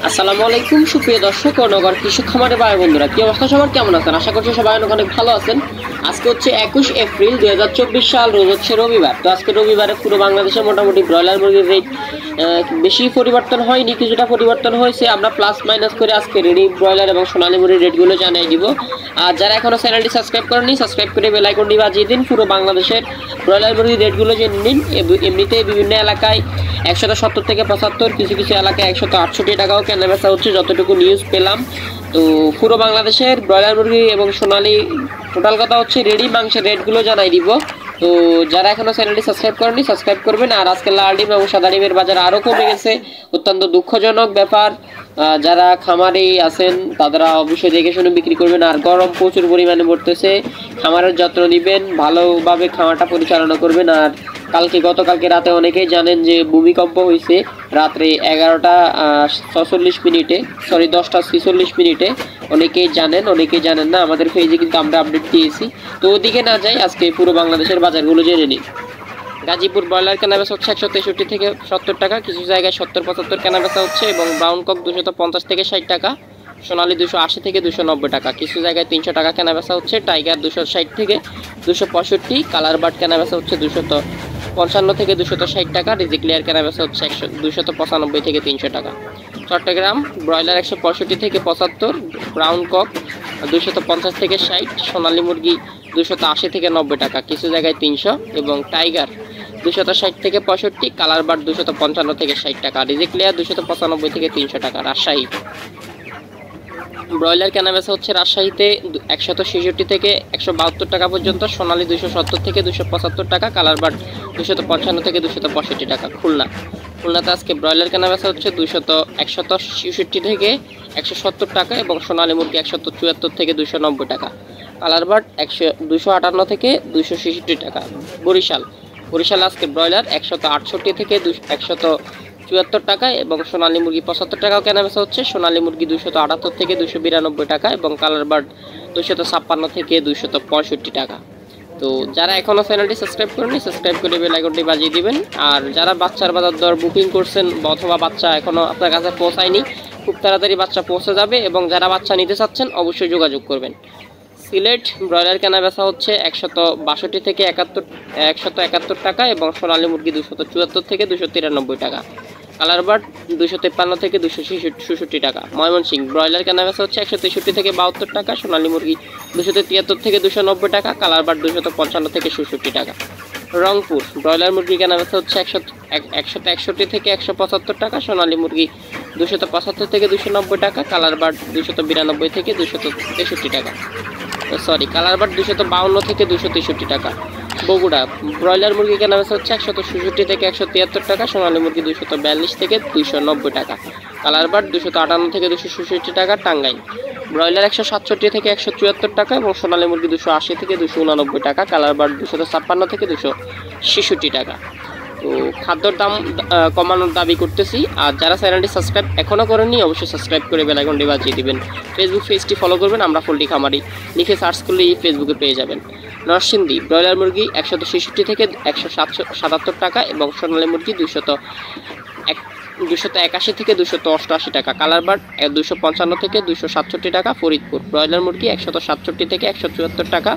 আসসালামু আলাইকুম সুপ্রিয় দর্শক ও নগর কৃষক খামারে ভাই বন্ধুরা, কি অবস্থা সবার, কেমন আছেন? আশা করছি সবাই অনেক ভালো আছেন। আজকে হচ্ছে 21 এপ্রিল 2024 সাল, রোজ হচ্ছে রবিবার। তো আজকে রবিবারে পুরো বাংলাদেশে মোটামুটি ব্রয়লার মুরগির রেট বেশি পরিবর্তন হয়নি, কিছুটা পরিবর্তন হয়েছে। আমরা প্লাস মাইনাস করে আজকে রেডি ব্রয়লার এবং সোনালী মুরগির রেটগুলো জানিয়ে দিব। আর যারা এখনও চ্যানেলটি সাবস্ক্রাইব করেনি, সাবস্ক্রাইব করে বেল আইকনটি বাজিয়ে দিন। পুরো বাংলাদেশের ব্রয়লার মুরগির রেটগুলো জেনে নিন। এমনিতে বিভিন্ন এলাকায় 170 থেকে 75, কিছু কিছু এলাকায় 168 টাকাও কেনা বেচা হচ্ছে, যতটুকু নিউজ পেলাম। তো পুরো বাংলাদেশের ব্রয়লার মুরগি এবং সোনালী টোটাল কথা হচ্ছে রেডি মাংসের রেটগুলো জানাই দিব। তো যারা এখনও চ্যানেলটি সাবস্ক্রাইব করেনি, সাবস্ক্রাইব করবেন। আর আজকে লাল ডিম এবং সাদা ডিমের বাজার আরও কমে গেছে, অত্যন্ত দুঃখজনক ব্যাপার। যারা খামারে আছেন তারা অবশ্যই দেখে শুনে বিক্রি করবেন। আর গরম প্রচুর পরিমাণে পড়তেছে, খামারের যত্ন নেবেন, ভালোভাবে খামারটা পরিচালনা করবেন। আর গতকালকে রাতে অনেকেই জানেন যে ভূমিকম্প হয়েছে রাত্রে 11টা 46 মিনিটে, 10টা 46 মিনিটে। অনেকেই জানেন না, আমাদের পেজে কিন্তু আমরা আপডেট দিয়েছি। তো ওদিকে না যাই, আজকে পুরো বাংলাদেশের বাজারগুলো জেনে নিই। গাজীপুর ব্রয়লার কেনাবেচা হচ্ছে 163 থেকে 70 টাকা, কিছু জায়গায় 70-75 কেনাবেচা হচ্ছে। এবং ব্রাউন কক 250 থেকে 60 টাকা, সোনালী 280 থেকে 290 টাকা, কিছু জায়গায় 300 টাকা কেনাবেচা হচ্ছে। টাইগার 260 থেকে 265, কালার বার্ড কেনাবেচা হচ্ছে 255 থেকে 260 টাকা, রিজিক্লিয়ার কেনাবেচা হচ্ছে 295 থেকে 300 টাকা। চট্টগ্রাম ব্রয়লার 165 থেকে 75, ব্রাউন কক 250 থেকে 60, সোনালী মুরগি 280 থেকে 90 টাকা, কিছু জায়গায় 300। এবং টাইগার 260 থেকে 65, কালার বার্ড 255 থেকে 60 টাকা, রিজিক্লিয়ার 295 থেকে 300 টাকা। রাজশাহী ব্রয়লার কেনাবেচা হচ্ছে রাজশাহীতে 166 থেকে 172 টাকা পর্যন্ত, সোনালী 270 থেকে 275 টাকা, কালার বার্ড 255 থেকে 265 টাকা। খুলনাতে আজকে ব্রয়লার কেনাবেচা হচ্ছে 167 থেকে 170 টাকা, এবং সোনালী মুরগি 174 থেকে 290 টাকা, কালার বার্ড 258 থেকে 266 টাকা। বরিশাল আজকে ব্রয়লার 168 থেকে 174 টাকা, এবং সোনালী মুরগি 75 টাকাও কেনাবেচা হচ্ছে। সোনালী মুরগি 278 থেকে 292 টাকা, এবং কালার বার্ড 256 থেকে 265 টাকা। তো যারা এখনও চ্যানেলটি সাবস্ক্রাইব করেনি, সাবস্ক্রাইব করে বেল আইকনটি বাজিয়ে দিবেন। আর যারা বাচ্চার বাজার দর বুকিং করছেন অথবা বাচ্চা এখনও আপনার কাছে পৌঁছায়নি, খুব তাড়াতাড়ি বাচ্চা পৌঁছে যাবে। এবং যারা বাচ্চা নিতে চাচ্ছেন অবশ্যই যোগাযোগ করবেন। সিলেট ব্রয়লার কেনাবেচা হচ্ছে 162 থেকে 171 টাকা, এবং সোনালী মুরগি 274 থেকে 293 টাকা, কালার বার্ড 253 থেকে 266 টাকা। ময়মনসিংহ ব্রয়লার কেনাবেচা হচ্ছে 163 থেকে 72 টাকা, সোনালী মুরগি 273 থেকে 290 টাকা, কালার বার্ড 255 থেকে 67 টাকা। রংপুর ব্রয়লার মুরগি কেনাবেচা হচ্ছে 161 থেকে 175 টাকা, সোনালী মুরগি 275 থেকে 290 টাকা, কালার বার্ড 292 থেকে 263 টাকা। কালার বার্ড 252 থেকে 263 টাকা। বগুড়া ব্রয়লার মুরগি কেনাবেচা হচ্ছে 166 থেকে 173 টাকা, সোনালী মুরগি 242 থেকে 290 টাকা, কালার বার্ড 258 থেকে 266 টাকা। টাঙ্গাইল ব্রয়লার 167 থেকে 174 টাকা, এবং সোনালী মুরগি 280 থেকে 289 টাকা, কালার বার্ড 256 থেকে 266 টাকা। তো খাদ্যর দাম কমানোর দাবি করতেছি। আর যারা চ্যানেলটি সাবস্ক্রাইব এখনও করেননি অবশ্যই সাবস্ক্রাইব করে বেল আইকনটি বাজিয়ে দিবেন। ফেসবুক পেজটি ফলো করবেন, আমরা পোল্ট্রি খামারি লিখে সার্চ করলেই ফেসবুকে পেয়ে যাবেন। নরসিংদী ব্রয়লার মুরগি 163 থেকে 177 টাকা, এবং সোনালী মুরগি 281 থেকে 288 টাকা, কালার বার্ড 255 থেকে 267 টাকা। ফরিদপুর ব্রয়লার মুরগি 167 থেকে 174 টাকা,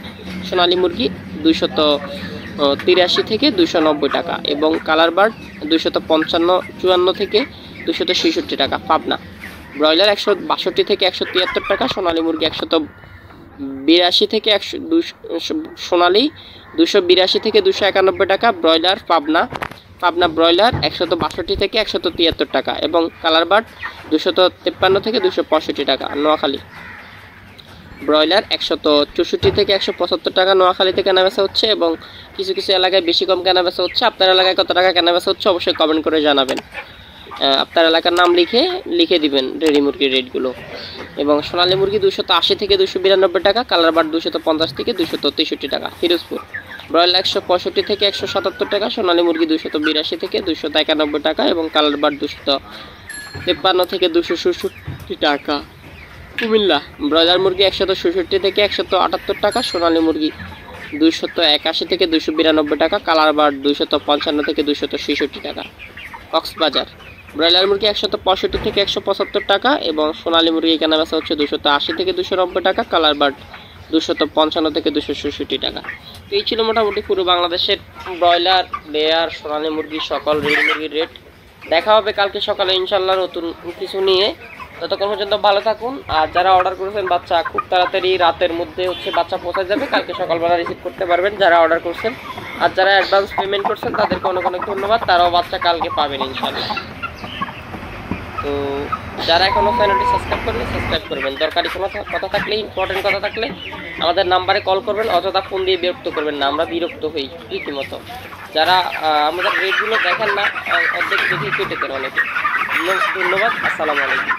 সোনালী মুরগি 283 থেকে 290 টাকা, এবং কালার বার্ড 254 থেকে 266 টাকা। পাবনা ব্রয়লার 162 থেকে 173 টাকা, সোনালী মুরগি 182 থেকে 282 থেকে 291 টাকা। ব্রয়লার পাবনা ব্রয়লার 162 থেকে 173 টাকা, এবং কালার বার্ড 253 থেকে 265 টাকা। নোয়াখালী ব্রয়লার 164 থেকে 175 টাকা নোয়াখালীতে কেনাবেচা হচ্ছে, এবং কিছু কিছু এলাকায় বেশি কম কেনাবেচা হচ্ছে। আপনার এলাকায় কত টাকা কেনাবেচা হচ্ছে অবশ্যই কমেন্ট করে জানাবেন। আপনার এলাকার নাম লিখে দিবেন রেডি মুরগির রেটগুলো। এবং সোনালী মুরগি 280 থেকে 292 টাকা, কালার বার্ড 250 থেকে 263 টাকা। ফিরোজপুর ব্রয়লার 165 থেকে 177 টাকা, সোনালী মুরগি 282 থেকে 291 টাকা, এবং কালার বার্ড 253 থেকে 266 টাকা। কুমিল্লা ব্রয়লার মুরগি 166 থেকে 178 টাকা, সোনালী মুরগি 281 থেকে 292 টাকা, কালার বার্ড 255 থেকে 266 টাকা। কক্সবাজার ব্রয়লার মুরগি 165 থেকে 175 টাকা এবং সোনালী মুরগি এখানে বেচা হচ্ছে 280 থেকে 290 টাকা, কালার বার্ড 255 থেকে 266 টাকা। তো এই ছিল মোটামুটি পুরো বাংলাদেশের ব্রয়লার, লেয়ার, সোনালী মুরগি সকল রেডি মুরগির রেট। দেখা হবে কালকে সকালে ইনশাল্লাহ নতুন কিছু নিয়ে। ততক্ষণ পর্যন্ত ভালো থাকুন। আর যারা অর্ডার করেছেন বাচ্চা খুব তাড়াতাড়ি রাতের মধ্যে বাচ্চা পৌঁছে যাবে, কালকে সকালবেলা রিসিভ করতে পারবেন যারা অর্ডার করছেন। আর যারা অ্যাডভান্স পেমেন্ট করছেন তাদেরকে অনেক অনেক ধন্যবাদ, তারাও বাচ্চা কালকে পাবেন ইনশাল্লাহ। তো যারা এখনও চ্যানেলটি সাবস্ক্রাইব করেন সাবস্ক্রাইব করবেন। দরকারি কোনো কথা থাকলে, ইম্পর্টেন্ট কথা থাকলে আমাদের নাম্বারে কল করবেন, অযথা ফোন দিয়ে বিরক্ত করবেন না, আমরা বিরক্ত হই রীতিমতো। যারা আমাদের রেটগুলো দেখেন না, অর্ধেক দেখে কেটে দেন অনেকে। ধন্যবাদ, আসসালামু আলাইকুম।